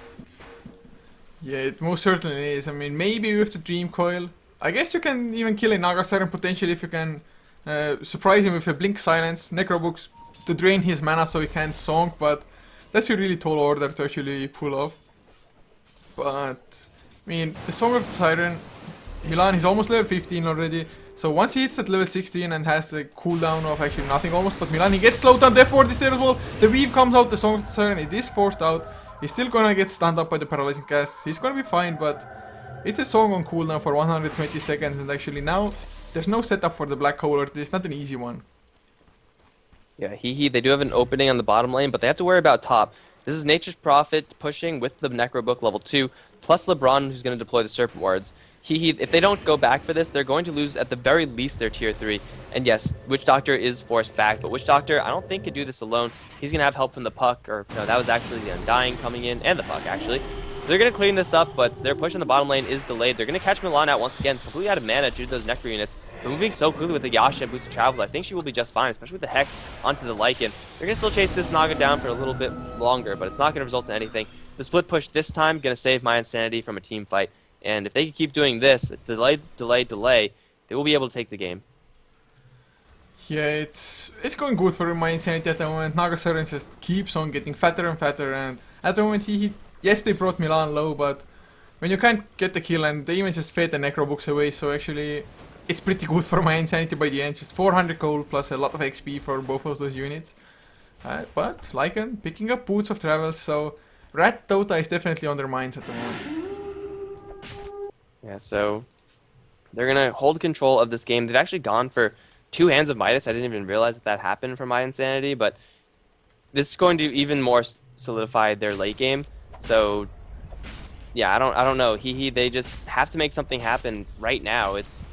S1: Yeah, it most certainly is. I mean, maybe with the Dream Coil. I guess you can even kill a Naga Siren potentially if you can surprise him with a Blink Silence, Necrobooks to drain his mana so he can't Song, but that's a really tall order to actually pull off. But, I mean, the Song of the Siren, Milan, he's almost level 15 already. So once he hits that level 16 and has the cooldown of actually nothing almost, but Milan, he gets slowed down, Death Ward is there as well. The Weave comes out, the Song of the Siren, it is forced out. He's still gonna get stunned up by the Paralyzing Cast. He's gonna be fine, but it's a song on cooldown for 120 seconds, and actually now there's no setup for the Black Hole, or it's not an easy one.
S2: Yeah, HeHe, they do have an opening on the bottom lane, but they have to worry about top. This is Nature's Prophet pushing with the Necrobook level 2, plus LeBron, who's going to deploy the Serpent Wards. HeHe, if they don't go back for this, they're going to lose at the very least their tier 3. And yes, Witch Doctor is forced back, but Witch Doctor, I don't think could do this alone. He's going to have help from the Puck, or no, that was actually the Undying coming in, and the Puck actually. They're going to clean this up, but their push in the bottom lane is delayed. They're going to catch Milan out once again. It's completely out of mana due to those Necro units. But moving so quickly with the Yasha and Boots of Travels, I think she will be just fine, especially with the Hex onto the Lycan. They're going to still chase this Naga down for a little bit longer, but it's not going to result in anything. The split push this time going to save myInsanity from a team fight. And if they can keep doing this, delay, they will be able to take the game.
S1: Yeah, it's going good for myInsanity at the moment. Naga Siren just keeps on getting fatter and fatter, and at the moment yes, they brought Milan low, but when you can't get the kill, and they even just fade the Necrobooks away, so actually it's pretty good for myInsanity by the end. Just 400 gold plus a lot of XP for both of those units. But Lycan picking up Boots of Travels, so Rat Dota is definitely on their minds at the moment.
S2: Yeah, so they're going to hold control of this game. They've actually gone for 2 Hands of Midas. I didn't even realize that happened for myInsanity, but this is going to even more solidify their late game. So yeah, I don't know. HEHE, they just have to make something happen right now. It's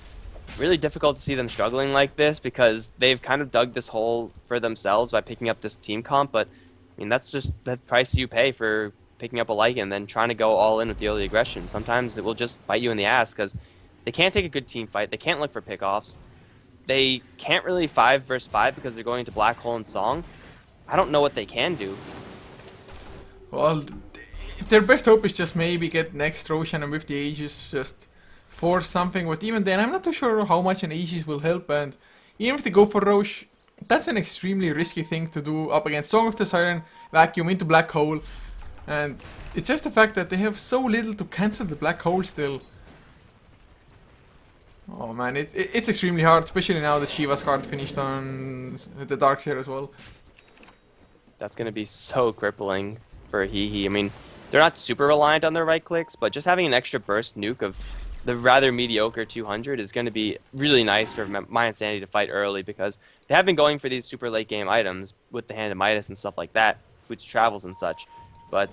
S2: really difficult to see them struggling like this because they've kind of dug this hole for themselves by picking up this team comp. But I mean, that's just the price you pay for picking up a Lycan and then trying to go all in with the early aggression. Sometimes it will just bite you in the ass because they can't take a good team fight. They can't look for pickoffs. They can't really 5 versus 5 because they're going into Black Hole and Song. I don't know what they can do.
S1: Well, their best hope is just maybe get next Roshan and with the Aegis just force something. But even then, I'm not too sure how much an Aegis will help. And even if they go for Rosh, that's an extremely risky thing to do up against Song of the Siren, Vacuum into Black Hole. And it's just the fact that they have so little to cancel the Black Hole still. Oh man, it's extremely hard, especially now that Shiva's card finished on the Darkseer as well.
S2: That's going to be so crippling for HEHE. I mean, they're not super reliant on their right clicks, but just having an extra burst nuke of the rather mediocre 200 is going to be really nice for myInsanity to fight early because they have been going for these super late game items with the Hand of Midas and stuff like that, which travels and such. But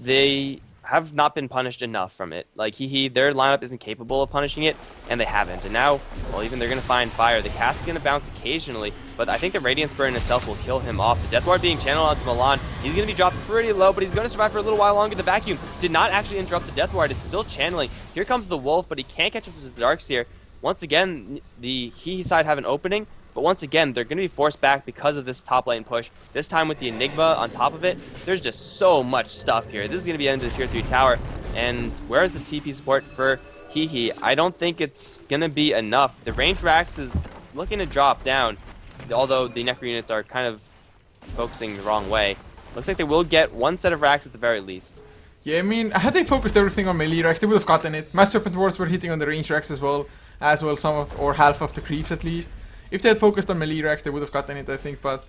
S2: they have not been punished enough from it. Like, HEHE, their lineup isn't capable of punishing it, and they haven't. And now, well, even they're going to find fire. The cast is going to bounce occasionally, but I think the Radiance Burn itself will kill him off. The Death Ward being channeled out to Milan. He's going to be dropped pretty low, but he's going to survive for a little while longer. The Vacuum did not actually interrupt the Death Ward. It's still channeling. Here comes the Wolf, but he can't catch up to the Darkseer. Once again, the HEHE side have an opening, but once again, they're going to be forced back because of this top lane push. This time with the Enigma on top of it, there's just so much stuff here. This is going to be the end of the tier 3 tower. And where's the TP support for HEHE? I don't think it's going to be enough. The range Rax is looking to drop down, although the Necro units are kind of focusing the wrong way. Looks like they will get one set of Rax at the very least.
S1: Yeah, I mean, had they focused everything on melee Rax, they would have gotten it. Mass Serpent Wards were hitting on the range Rax as well some of, or half of the creeps at least. If they had focused on melee Rax, they would have gotten it, I think, but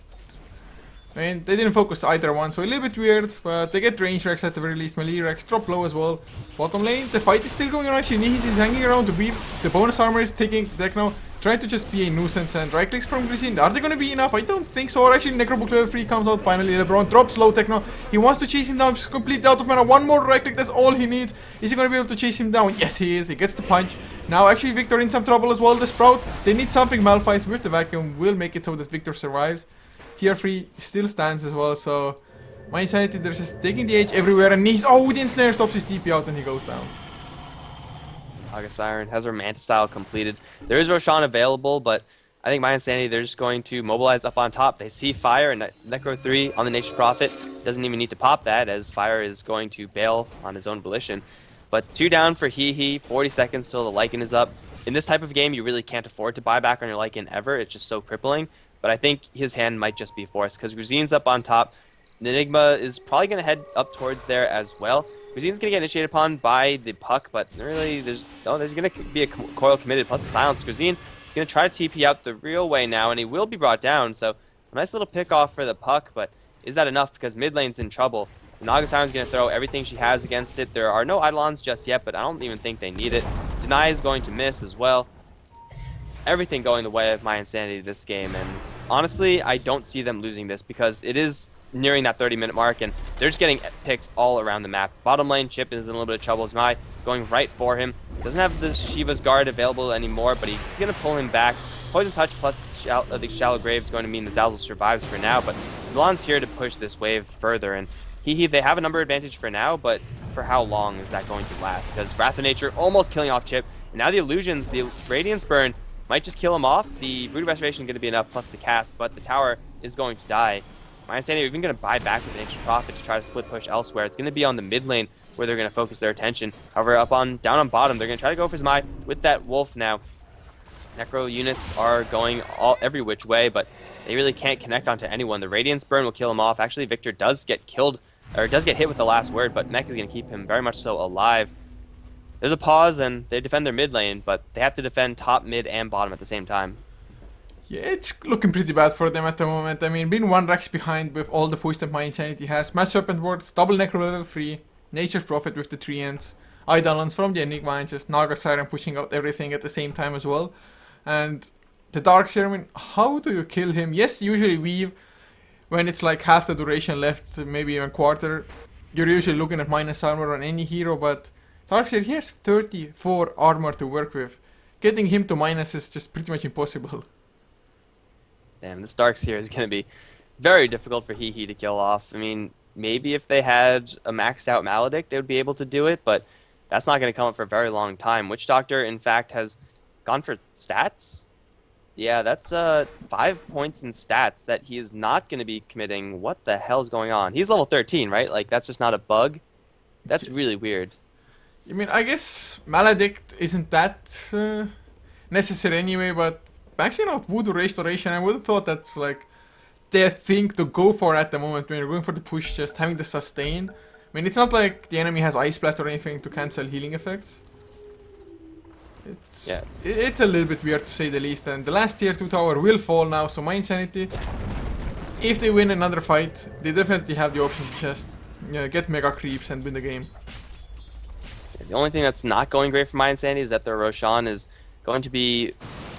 S1: I mean, they didn't focus either one, so a little bit weird, but they get range Rex at the very least. Melee Rex drop low as well. Bottom lane, the fight is still going on. Actually, Nihis is hanging around to weave. The bonus armor is taking deck now, trying to just be a nuisance, and right clicks from Grisine. Are they going to be enough? I don't think so. Or actually, Necrobook level 3 comes out finally. LeBron drops low techno. He wants to chase him down. He's completely out of mana. One more right click, that's all he needs. Is he going to be able to chase him down? Yes, he is. He gets the punch. Now, actually, Victor in some trouble as well. The Sprout, they need something. Malphite with the Vacuum will make it so that Victor survives. Tier 3 still stands as well, so myInsanity, they're just taking the edge everywhere, and he's, oh, the ensnare stops his TP out and he goes down.
S2: August Siren has her Manta style completed. There is Roshan available, but I think myInsanity, they're just going to mobilize up on top. They see fire, and Necro 3 on the Nature's Prophet doesn't even need to pop that, as fire is going to bail on his own volition. But 2 down for HEHE, 40 seconds till the Lycan is up. In this type of game, you really can't afford to buy back on your Lycan ever. It's just so crippling. But I think his hand might just be forced because Gruzine's up on top. The Enigma is probably going to head up towards there as well. Gruzine's going to get initiated upon by the Puck, but really there's going to be a coil committed plus a silence. Gruzine is going to try to TP out the real way now, and he will be brought down. So a nice little pick off for the Puck, but is that enough? Because mid lane's in trouble. August Siren's going to throw everything she has against it. There are no Eidolons just yet, but I don't even think they need it. Deny is going to miss as well. Everything going the way of myInsanity this game, and honestly, I don't see them losing this because it is nearing that 30-minute mark, and they're just getting picks all around the map. Bottom lane, Chip is in a little bit of trouble. Zmai going right for him. Doesn't have the Shiva's Guard available anymore, but he's going to pull him back. Poison Touch plus the Shallow Grave is going to mean the Dazzle survives for now, but Milan's here to push this wave further, and they have a number advantage for now, but for how long is that going to last? Because Wrath of Nature almost killing off Chip, and now the Illusions, the Radiance Burn, might just kill him off. The Voodoo Restoration is going to be enough, plus the cast, but the tower is going to die. myInsanity are even going to buy back with an Ancient Prophet to try to split push elsewhere. It's going to be on the mid lane where they're going to focus their attention. However, down on bottom, they're going to try to go for Zmai with that Wolf now. Necro units are going every which way, but they really can't connect onto anyone. The Radiance Burn will kill him off. Actually, Victor does get killed, or does get hit with the last word, but Mech is going to keep him very much so alive. There's a pause, and they defend their mid lane, but they have to defend top, mid, and bottom at the same time.
S1: Yeah, it's looking pretty bad for them at the moment. I mean, being 1 Rex behind with all the push that myInsanity has. Mass Serpent Wards, double Necro level 3, Nature's Prophet with the 3 ends, Eidolons from the Enigma, and just Naga Siren pushing out everything at the same time as well. And the Darkseer, I mean, how do you kill him? Yes, usually weave. when it's like half the duration left, maybe even quarter, you're usually looking at minus armor on any hero, but Darkseer, he has 34 armor to work with. Getting him to minus is just pretty much impossible.
S2: Damn, this Darkseer is going to be very difficult for HEHE to kill off. I mean, maybe if they had a maxed out Maledict, they would be able to do it, but that's not going to come up for a very long time. Witch Doctor, in fact, has gone for stats. Yeah, that's 5 points in stats that he is not going to be committing. What the hell is going on? He's level 13, right? Like, that's just not a bug? That's really weird.
S1: I mean, I guess Maledict isn't that necessary anyway, but maxing out Voodoo Restoration, I would have thought that's like their thing to go for at the moment when you're going for the push, just having the sustain. I mean, it's not like the enemy has Ice Blast or anything to cancel healing effects. It's a little bit weird to say the least, and the last tier 2 tower will fall now, so myInsanity, if they win another fight, they definitely have the option to just get mega creeps and win the game.
S2: The only thing that's not going great for myInsanity is that their Roshan is going to be...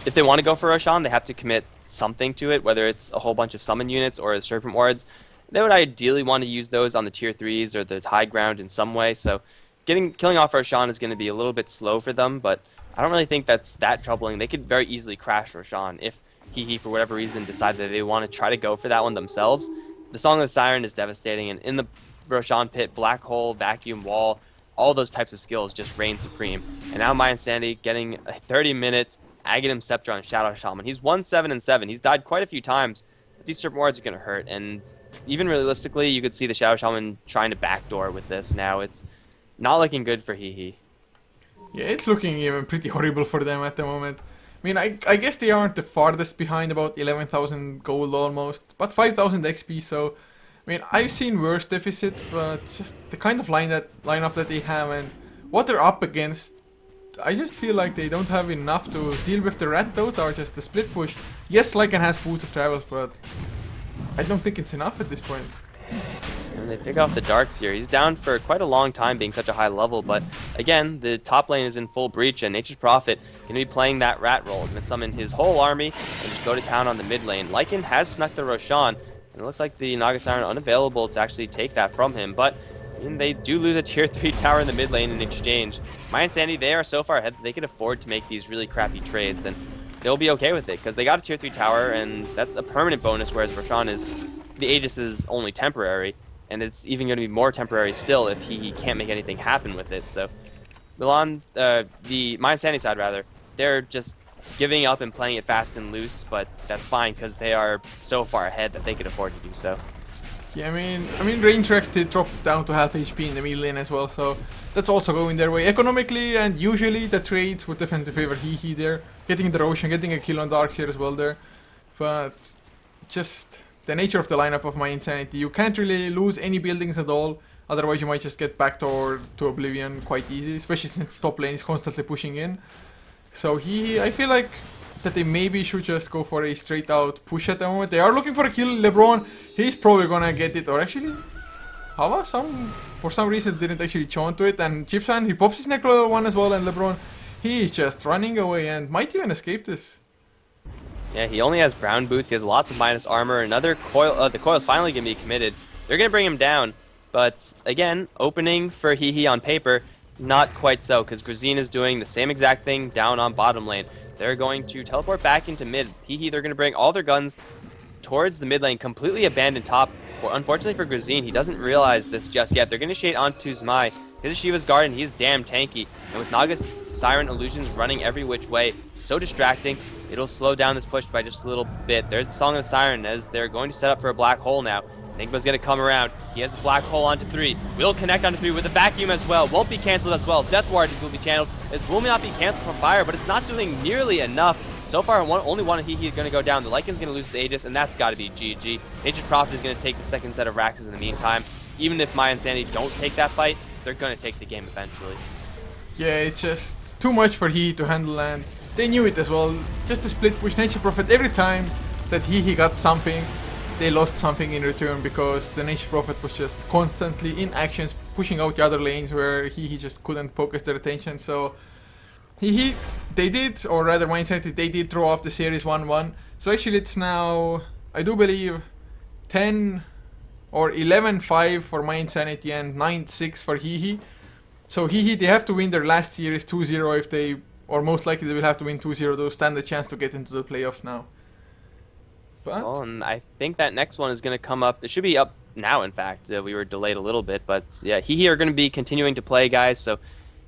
S2: If they want to go for Roshan, they have to commit something to it, whether it's a whole bunch of summon units or Serpent Wards. They would ideally want to use those on the tier 3s or the high ground in some way, so killing off Roshan is going to be a little bit slow for them, but I don't really think that's that troubling. They could very easily crash Roshan if HEHE, for whatever reason, decide that they want to try to go for that one themselves. The Song of the Siren is devastating, and in the Roshan pit, Black Hole, Vacuum, Wall, all those types of skills just reign supreme. And now myInsanity getting a 30-minute Aghanim Scepter on Shadow Shaman. He's 1-7-7. He's died quite a few times, but these Serpent Wards are going to hurt. And even realistically, you could see the Shadow Shaman trying to backdoor with this now. It's not looking good for HEHE.
S1: Yeah, it's looking even pretty horrible for them at the moment. I mean, I guess they aren't the farthest behind, about 11,000 gold almost, but 5,000 XP, so... I mean, I've seen worse deficits, but just the kind of lineup that they have and what they're up against, I just feel like they don't have enough to deal with the red Dota or just the split push. Yes, Lycan has Boots of Travels, but I don't think it's enough at this point.
S2: And they pick off the Darkseer. He's down for quite a long time being such a high level, but again, the top lane is in full breach, and Nature's Prophet going to be playing that rat role. Going to summon his whole army and just go to town on the mid lane. Lycan has snuck the Roshan, and it looks like the Naga Siren unavailable to actually take that from him, but they do lose a tier 3 tower in the mid lane in exchange. myInsanity, they are so far ahead that they can afford to make these really crappy trades, and they'll be okay with it, because they got a tier 3 tower, and that's a permanent bonus, whereas Roshan is... The Aegis is only temporary, and it's even going to be more temporary still if he can't make anything happen with it. So, Milan, the myInsanity side rather, they're just giving up and playing it fast and loose, but that's fine because they are so far ahead that they can afford to do so.
S1: Yeah, I mean, range tracks did drop down to half HP in the mid lane as well, so that's also going their way. Economically and usually the trades would definitely favor HEHE there, getting the Roshan, getting a kill on Darkseer as well there, but just the nature of the lineup of myInsanity, you can't really lose any buildings at all, otherwise you might just get backdoor to oblivion quite easy, especially since top lane is constantly pushing in. So I feel like that they maybe should just go for a straight out push at the moment. They are looking for a kill. LeBron, he's probably gonna get it, or actually Hava for some reason didn't actually chaunt to it, and Chipsan, he pops his neck level 1 as well, and LeBron, he is just running away and might even escape this.
S2: Yeah, he only has brown boots, he has lots of minus armor, another coil, the coil's finally gonna be committed. They're gonna bring him down, but again, opening for HEHE on paper, not quite so, because Grazine is doing the same exact thing down on bottom lane. They're going to teleport back into mid. HEHE, they're going to bring all their guns towards the mid lane, completely abandon top. Unfortunately for Grazine, he doesn't realize this just yet. They're going to shade onto Zmai. His is Shiva's Garden, he's damn tanky. And with Naga's Siren illusions running every which way, so distracting, it'll slow down this push by just a little bit. There's the Song of the Siren as they're going to set up for a black hole now. Enigma's going to come around. He has a black hole onto 3. Will connect onto 3 with a vacuum as well. Won't be cancelled as well. Death Ward will be channeled. It will not be cancelled from fire, but it's not doing nearly enough. So far, only one of HEHE is going to go down. The Lycan's going to lose his Aegis, and that's got to be GG. Nature's Prophet is going to take the second set of Raxes in the meantime. Even if myInsanity don't take that fight, they're going to take the game eventually.
S1: Yeah, it's just too much for HEHE to handle, and they knew it as well. Just a split push. Nature Prophet, every time that HEHE got something, they lost something in return, because the Nature Prophet was just constantly in actions, pushing out the other lanes where HEHE just couldn't focus their attention. So HEHE, they did, or rather myInsanity, they did draw up the series 1-1. So actually it's now, I do believe, 10 or 11-5 for myInsanity and 9-6 for HEHE. So HEHE, they have to win their last series 2-0 if they, or most likely they will have to win 2-0 to stand a chance to get into the playoffs now. But
S2: Well, and I think that next one is going to come up. It should be up now, in fact. We were delayed a little bit, but yeah, HEHE are going to be continuing to play, guys, so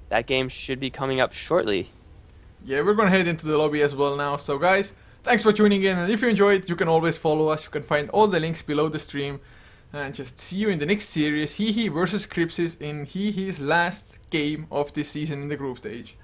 S2: that game should be coming up shortly.
S1: yeah, we're gonna head into the lobby as well now. So guys, thanks for tuning in, and if you enjoyed, you can always follow us. You can find all the links below the stream. And just see you in the next series, HEHE versus Cripsis in HEHE's last game of this season in the group stage.